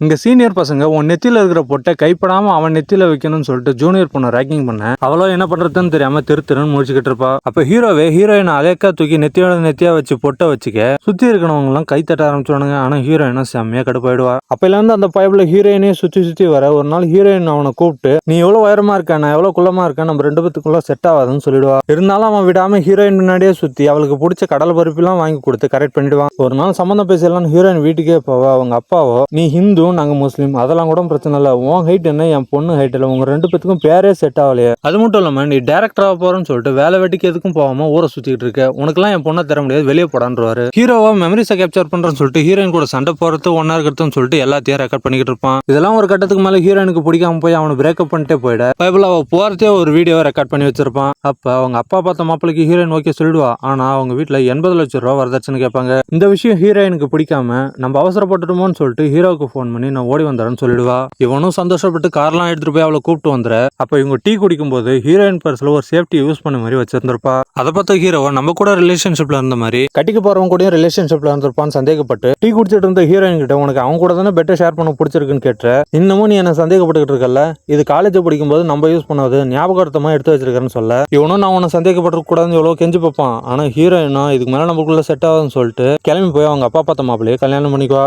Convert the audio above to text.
இங்க சீனியர் பசங்க உன் நெத்தியில இருக்கிற பொட்டை கைப்படாம அவன் நெத்தியில வைக்கணும்னு சொல்லிட்டு ஜூனியர் பொண்ணை ரேக்கிங் பண்ண அவளோ என்ன பண்றதுன்னு தெரியாம திருன்னு முடிச்சுக்கிட்டு இருப்பா. அப்ப ஹீரோவே ஹீரோயினை அலேக்கா தூக்கி நெத்தியா வச்சு பொட்டை வச்சுக்க சுத்தி இருக்கவங்க எல்லாம் கை தட்ட ஆரம்பிச்சுவானுங்க. ஆனா ஹீரோயினும் செம்மையா கடுப்பாயிடுவா. அப்ப இருந்து அந்த பைப்ல ஹீரோயினே சுத்தி வர ஒரு நாள் ஹீரோயின் அவனை கூப்பிட்டு நீ எவ்வளவு உயரமா இருக்க நான் எவ்வளவு குள்ளமா இருக்கேன் நம்ம 2 பேத்துக்குள்ள செட் ஆகாதுன்னு சொல்லிடுவா. இருந்தாலும் அவன் விடாம ஹீரோயின் முன்னாடியே சுத்தி அவளுக்கு பிடிச்ச கடல் பருப்பு எல்லாம் வாங்கி கொடுத்து கரெக்ட் பண்ணிடுவான். ஒரு நாள் சம்பந்தம் பேசலாம் ஹீரோயின் வீட்டுக்கே போவா. அவங்க அப்பாவோ நீ ஹிந்து நாங்க முஸ்லீம் அதெல்லாம் கூட பிரச்சனை இல்ல, உன் ஹைட் என்ன என் பொண்ணு ஹைட் இல்ல, உங்க 2 பேத்துக்கும் பேரே செட் ஆகலையே, அது மட்டும் இல்லாம நீ டைரக்டரா போறன்னு சொல்லிட்டு வேலை வெட்டிக்கு எதுக்கும் போகாம ஊரை சுத்திட்டு இருக்க, உனக்குலாம் என் பொண்ணை தர முடியாது வெளியே போடான்றாரு. ஹீரோவா மெமரிஸை கேப்சர் பண்றேன்னு சொல்லிட்டு ஹீரோயின் கூட சண்டை போறது ஒன்னா இருக்கிறதுன்னு சொல்லிட்டு எல்லாத்தையும் ரெக்கார்ட் பண்ணிக்கிட்டு இருப்பான். இதெல்லாம் ஒரு கட்டத்துக்கு மேல ஹீரோயினுக்கு பிடிக்காம போய் அவனை பிரேக்கப் பண்ணிட்டே போயிட பைபிள் அவ போறதே ஒரு வீடியோவை ரெக்கார்ட் பண்ணி வச்சிருப்பான். அப்ப அவங்க அப்பா பார்த்த மாப்பிளைக்கு ஹீரோயின் ஓகே சொல்லிடுவா. ஆனா அவங்க வீட்டுல 80 லட்சம் ரூபாய் வரதட்சணை கேட்பாங்க. இந்த விஷயம் ஹீரோயினுக்கு பிடிக்காம நம்ம அவசரப்பட்டுட்டோமோன்னு சொல்லிட்டு ஹீரோவுக்கு போன் பண்ணி நான் ஓடி வந்தேன்னு சொல்லிடுவா. இவனும் சந்தோஷப்பட்டு கார்லாம் எடுத்துட்டு போய் அவளை கூப்பிட்டு வந்துற. அப்ப இவங்க டீ குடிக்கும் போது ஹீரோயின் பர்ஸ்ல ஒரு சேஃப்டி யூஸ் பண்ண மாதிரி வச்சிருந்திருப்பா. அதை பார்த்த ஹீரோவை நம்ம கூட ரிலேஷன்ஷிப்ல இருந்த மாதிரி கட்டிக்கு போறவங்க கூட ரிலேஷன்ஷிப்ல இருந்திருப்பான்னு சந்தேகப்பட்டு டீ குடிச்சிட்டு இருந்த ஹீரோயின் கிட்ட உனக்கு அவங்க கூட தானே பெட்டர் ஷேர் பண்ண பிடிச்சிருக்குன்னு கேட்ட. இன்னமும் நீ என்ன சந்தேகப்பட்டுக்கிட்டு இருக்கல, இது காலேஜ் படிக்கும் போது நம்ம யூஸ் பண்ணாது ஞாபகார்த்தமா எடுத்து வச்சிருக்கேன்னு சொல்ல இவனும் நான் உன்னை சந்தேகப்பட்டு கூடாதுன்னு எவ்வளவு கெஞ்சி பார்ப்பான். ஆனா ஹீரோயினும் இதுக்கு மேல நமக்குள்ள செட் ஆகுதுன்னு சொல்லிட்டு கிளம்பி போய் அவங்க அப்பா பார்த்த மாப்பிள்ளையே கல்யாணம் பண்ணிக்குவா.